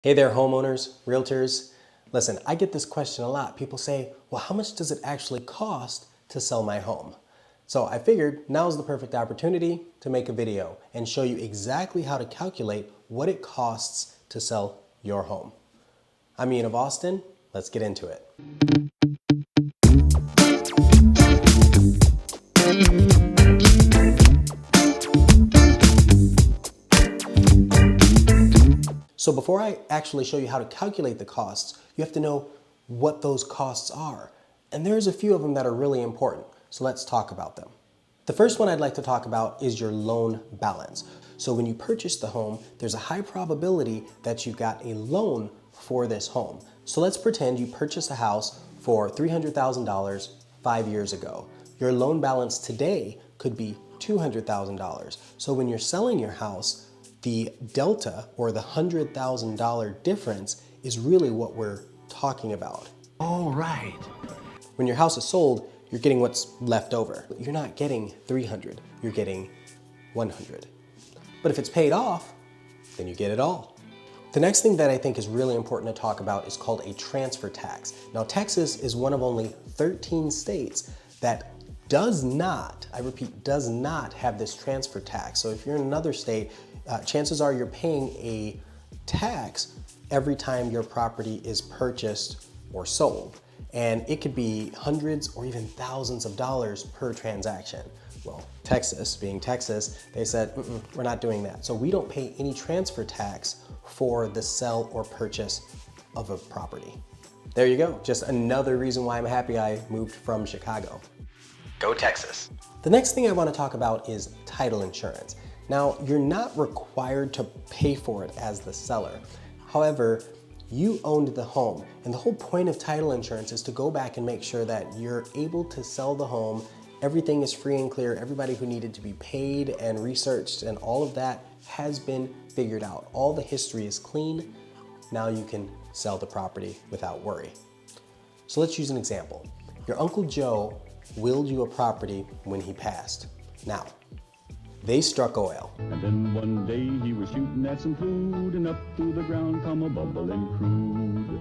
Hey there, homeowners, realtors. Listen, I get this question a lot. People say, well, how much does it actually cost to sell my home? So I figured now's the perfect opportunity to make a video and show you exactly how to calculate what it costs to sell your home. I'm Ian of Austin. Let's get into it. So before I actually show you how to calculate the costs, you have to know what those costs are. And there's a few of them that are really important. So let's talk about them. The first one I'd like to talk about is your loan balance. So when you purchase the home, there's a high probability that you got a loan for this home. So let's pretend you purchased a house for $300,000 5 years ago. Your loan balance today could be $200,000. So when you're selling your house, the delta, or the $100,000 difference, is really what we're talking about. All right. When your house is sold, you're getting what's left over. You're not getting 300, you're getting 100. But if it's paid off, then you get it all. The next thing that I think is really important to talk about is called a transfer tax. Now, Texas is one of only 13 states that does not, I repeat, does not have this transfer tax. So if you're in another state, chances are you're paying a tax every time your property is purchased or sold. And it could be hundreds or even thousands of dollars per transaction. Well, Texas, being Texas, they said, we're not doing that. So we don't pay any transfer tax for the sell or purchase of a property. There you go. Just another reason why I'm happy I moved from Chicago. Go Texas. The next thing I want to talk about is title insurance. Now, you're not required to pay for it as the seller. However, you owned the home, and the whole point of title insurance is to go back and make sure that you're able to sell the home. Everything is free and clear. Everybody who needed to be paid and researched and all of that has been figured out. All the history is clean. Now you can sell the property without worry. So let's use an example. Your Uncle Joe willed you a property when he passed. Now, they struck oil. And then one day he was shooting at some food, and up through the ground come a bubbling crude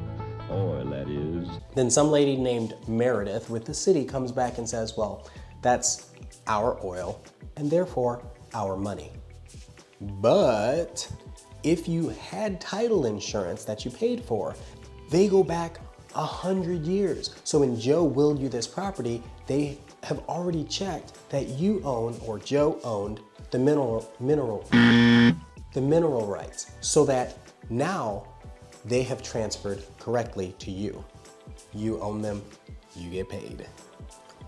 oil, that is. Then some lady named Meredith with the city comes back and says, well, that's our oil and therefore our money. But if you had title insurance that you paid for, they go back 100 years. So when Joe willed you this property, they have already checked that you own, or Joe owned, the mineral rights, so that now they have transferred correctly to you. You own them, you get paid.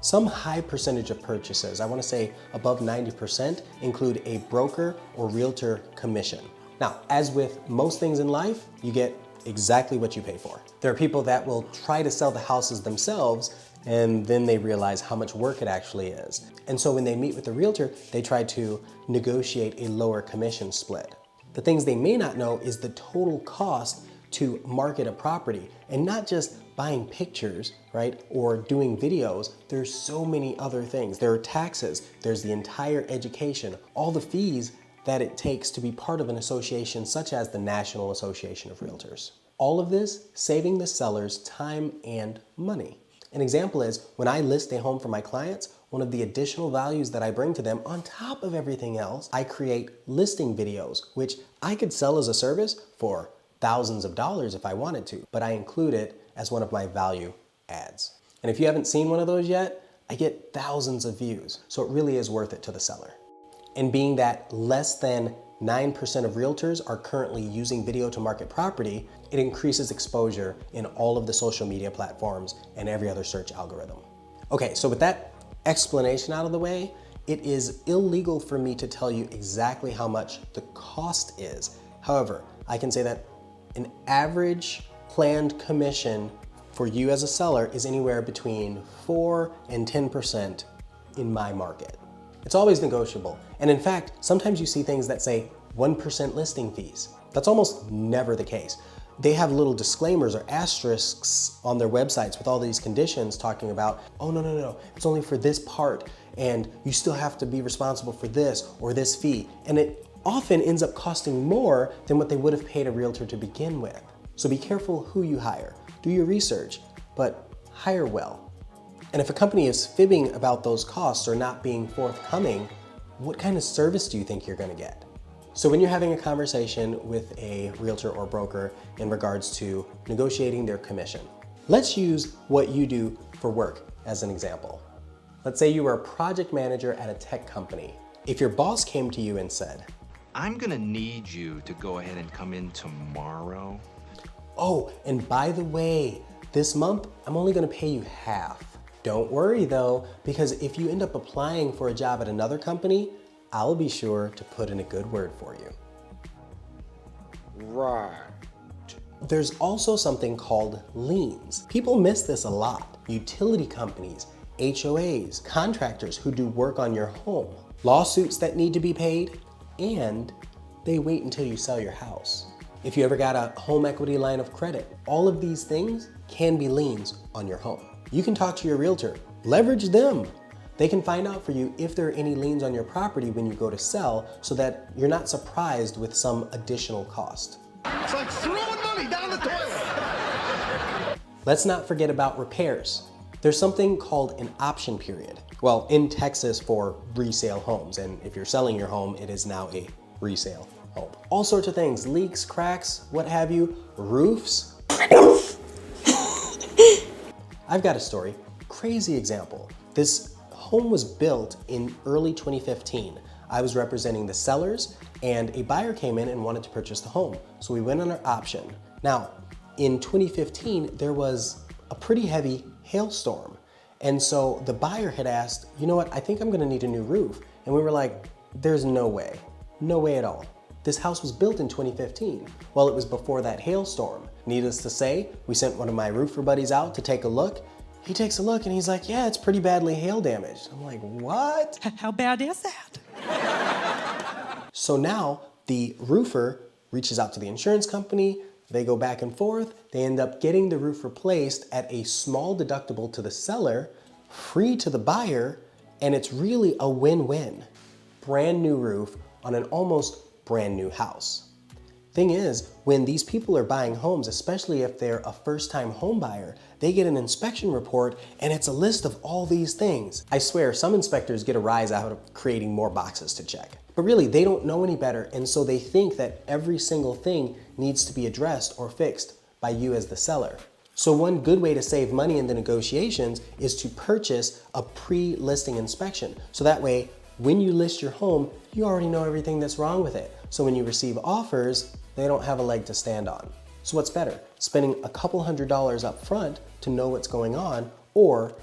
Some high percentage of purchases, I want to say above 90%, include a broker or realtor commission. Now, as with most things in life, you get exactly what you pay for. There are people that will try to sell the houses themselves, and then they realize how much work it actually is. And so when they meet with the realtor, they try to negotiate a lower commission split. The things they may not know is the total cost to market a property, and not just buying pictures, right, or doing videos. There's so many other things. There are taxes, there's the entire education, all the fees that it takes to be part of an association such as the National Association of Realtors. All of this saving the sellers time and money. An example is when I list a home for my clients, one of the additional values that I bring to them on top of everything else, I create listing videos, which I could sell as a service for thousands of dollars if I wanted to, but I include it as one of my value adds. And if you haven't seen one of those yet, I get thousands of views. So it really is worth it to the seller. And being that less than 9% of realtors are currently using video to market property, it increases exposure in all of the social media platforms and every other search algorithm. Okay, so with that explanation out of the way, it is illegal for me to tell you exactly how much the cost is. However, I can say that an average planned commission for you as a seller is anywhere between 4 and 10% in my market. It's always negotiable. And in fact, sometimes you see things that say 1% listing fees. That's almost never the case. They have little disclaimers or asterisks on their websites with all these conditions talking about, oh, no, it's only for this part, and you still have to be responsible for this or this fee. And it often ends up costing more than what they would have paid a realtor to begin with. So be careful who you hire. Do your research, but hire well. And if a company is fibbing about those costs or not being forthcoming, what kind of service do you think you're going to get? So when you're having a conversation with a realtor or broker in regards to negotiating their commission, let's use what you do for work as an example. Let's say you were a project manager at a tech company. If your boss came to you and said, I'm gonna need you to go ahead and come in tomorrow. oh, and by the way, this month, I'm only gonna pay you half. Don't worry though, because if you end up applying for a job at another company, I'll be sure to put in a good word for you. Right. There's also something called liens. People miss this a lot. Utility companies, HOAs, contractors who do work on your home, lawsuits that need to be paid, and they wait until you sell your house. If you ever got a home equity line of credit, all of these things can be liens on your home. You can talk to your realtor, leverage them. They can find out for you if there are any liens on your property when you go to sell so that you're not surprised with some additional cost. It's like throwing money down the toilet. Let's not forget about repairs. There's something called an option period. Well, in Texas for resale homes, and if you're selling your home, it is now a resale home. All sorts of things, leaks, cracks, what have you, roofs. I've got a story, crazy example. This home was built in early 2015. I was representing the sellers and a buyer came in and wanted to purchase the home. So we went on our option. Now, in 2015, there was a pretty heavy hailstorm. And so the buyer had asked, you know what, I think I'm gonna need a new roof. And we were like, there's no way at all. This house was built in 2015. Well, it was before that hailstorm. Needless to say, we sent one of my roofer buddies out to take a look. He takes a look and he's like, yeah, it's pretty badly hail damaged. I'm like, what? How bad is that? So now the roofer reaches out to the insurance company. They go back and forth. They end up getting the roof replaced at a small deductible to the seller, free to the buyer, and it's really a win-win. Brand new roof on an almost brand new house. Thing is, when these people are buying homes, especially if they're a first-time home buyer, they get an inspection report and it's a list of all these things. I swear, some inspectors get a rise out of creating more boxes to check. But really, they don't know any better, and so they think that every single thing needs to be addressed or fixed by you as the seller. So one good way to save money in the negotiations is to purchase a pre-listing inspection. So that way, when you list your home, you already know everything that's wrong with it. So when you receive offers, they don't have a leg to stand on. So what's better, spending a couple $100s up front to know what's going on, or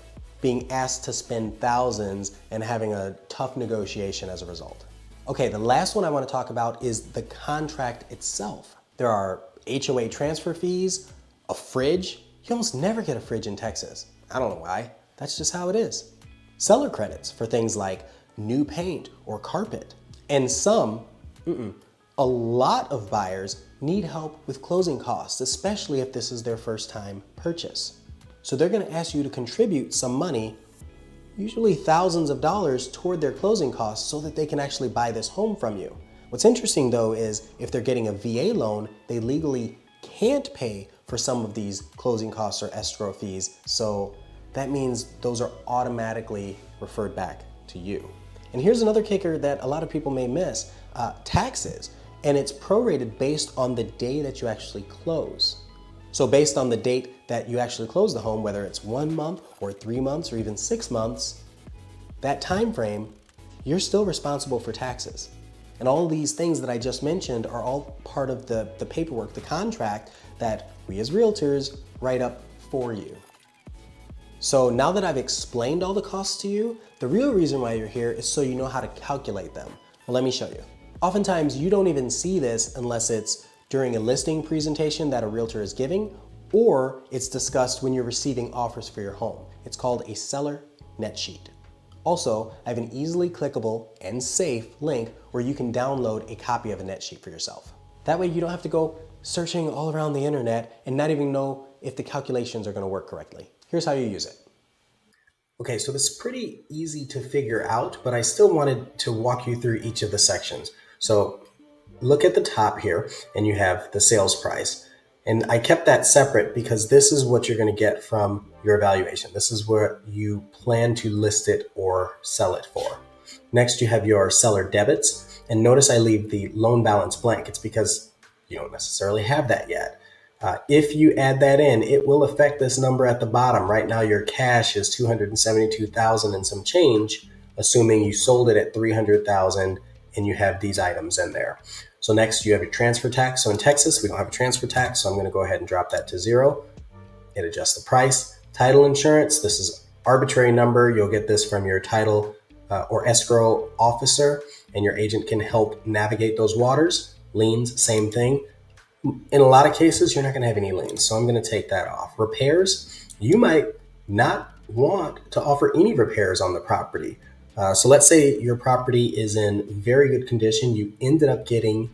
being asked to spend thousands and having a tough negotiation as a result? Okay, the last one I want to talk about is the contract itself. There are HOA transfer fees, a fridge. You almost never get a fridge in Texas. I don't know why, that's just how it is. Seller credits for things like new paint or carpet. And a lot of buyers need help with closing costs, especially if this is their first time purchase. So they're gonna ask you to contribute some money, usually thousands of dollars, toward their closing costs so that they can actually buy this home from you. What's interesting though is if they're getting a VA loan, they legally can't pay for some of these closing costs or escrow fees. So that means those are automatically referred back to you. And here's another kicker that a lot of people may miss, taxes. And it's prorated based on the day that you actually close. So based on the date that you actually close the home, whether it's 1 month or 3 months or even 6 months, that time frame, you're still responsible for taxes. And all these things that I just mentioned are all part of the paperwork, the contract that we as realtors write up for you. So now that I've explained all the costs to you, the real reason why you're here is so you know how to calculate them. Well, let me show you. Oftentimes you don't even see this unless it's during a listing presentation that a realtor is giving, or it's discussed when you're receiving offers for your home. It's called a seller net sheet. Also, I have an easily clickable and safe link where you can download a copy of a net sheet for yourself. That way you don't have to go searching all around the internet and not even know if the calculations are gonna work correctly. Here's how you use it. Okay, so this is pretty easy to figure out, but I still wanted to walk you through each of the sections. So look at the top here and you have the sales price. And I kept that separate because this is what you're going to get from your evaluation. This is where you plan to list it or sell it for. Next, you have your seller debits. And notice I leave the loan balance blank. It's because you don't necessarily have that yet. If you add that in, it will affect this number at the bottom. Right now, your cash is $272,000 and some change, assuming you sold it at $300,000 and you have these items in there. So next you have your transfer tax. So in Texas, we don't have a transfer tax. So I'm going to go ahead and drop that to 0. It adjusts the price. Title insurance. This is arbitrary number. You'll get this from your title or escrow officer, and your agent can help navigate those waters. Liens, same thing. In a lot of cases, you're not going to have any liens. So I'm going to take that off. Repairs. You might not want to offer any repairs on the property. So let's say your property is in very good condition. You ended up getting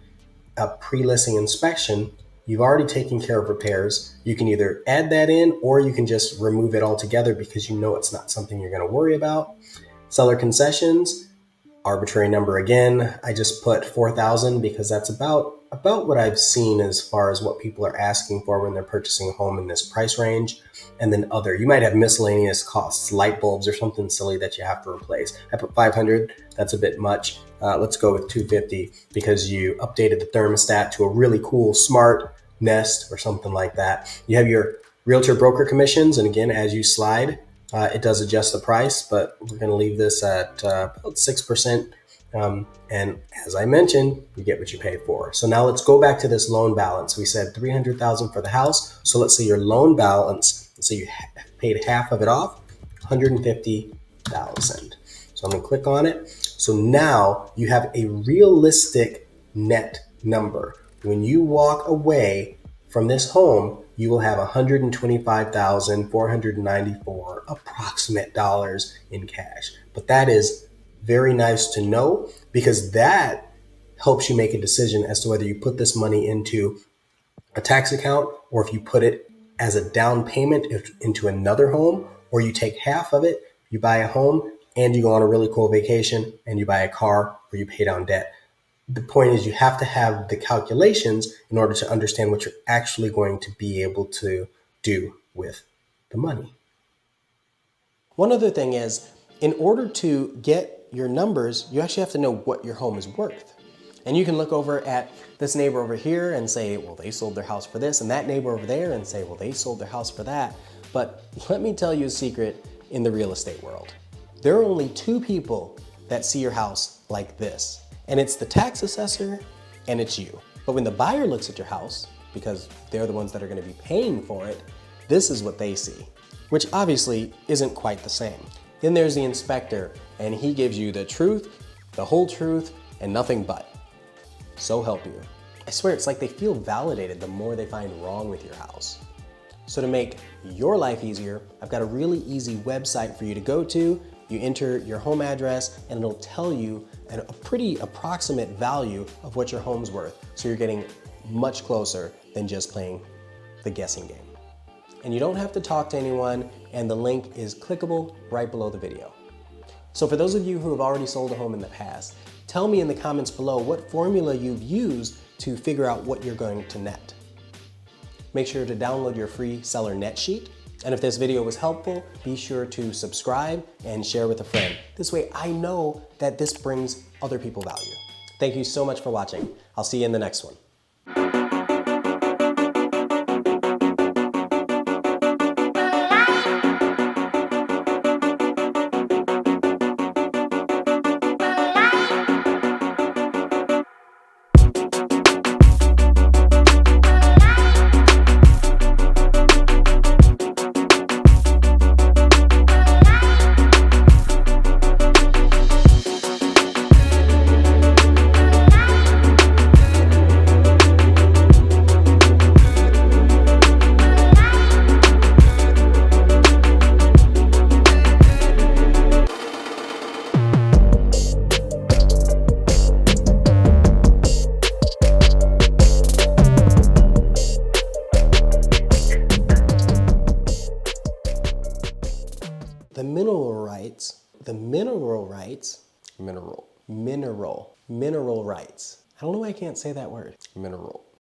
a pre-listing inspection. You've already taken care of repairs. You can either add that in or you can just remove it altogether because you know it's not something you're going to worry about. Seller concessions, arbitrary number again. I just put 4,000 because that's about what I've seen as far as what people are asking for when they're purchasing a home in this price range. And then other, you might have miscellaneous costs, light bulbs or something silly that you have to replace. I put 500, that's a bit much. Let's go with 250 because you updated the thermostat to a really cool smart Nest or something like that. You have your realtor broker commissions. And again, as you slide, it does adjust the price, but we're going to leave this at about 6%. And as I mentioned, you get what you pay for. So now let's go back to this loan balance. We said $300,000 for the house. So let's say your loan balance, let's say you paid half of it off, $150,000. So I'm going to click on it. So now you have a realistic net number. When you walk away from this home, you will have $125,494 approximate dollars in cash. But that is very nice to know because that helps you make a decision as to whether you put this money into a tax account or if you put it as a down payment into another home, or you take half of it, you buy a home and you go on a really cool vacation and you buy a car or you pay down debt. The point is you have to have the calculations in order to understand what you're actually going to be able to do with the money. One other thing is, in order to get your numbers, you actually have to know what your home is worth. And you can look over at this neighbor over here and say, well, they sold their house for this, and that neighbor over there and say, well, they sold their house for that. But let me tell you a secret in the real estate world. There are only two people that see your house like this. And it's the tax assessor and it's you. But when the buyer looks at your house, because they're the ones that are going to be paying for it, this is what they see, which obviously isn't quite the same. Then there's the inspector, and he gives you the truth, the whole truth, and nothing but. So help you. I swear it's like they feel validated the more they find wrong with your house. So to make your life easier, I've got a really easy website for you to go to. You enter your home address and it'll tell you a pretty approximate value of what your home's worth. So you're getting much closer than just playing the guessing game. And you don't have to talk to anyone, and the link is clickable right below the video. So for those of you who have already sold a home in the past, tell me in the comments below what formula you've used to figure out what you're going to net. Make sure to download your free seller net sheet. And if this video was helpful, be sure to subscribe and share with a friend. This way I know that this brings other people value. Thank you so much for watching. I'll see you in the next one. Mineral rights I don't know why I can't say that word. Mineral.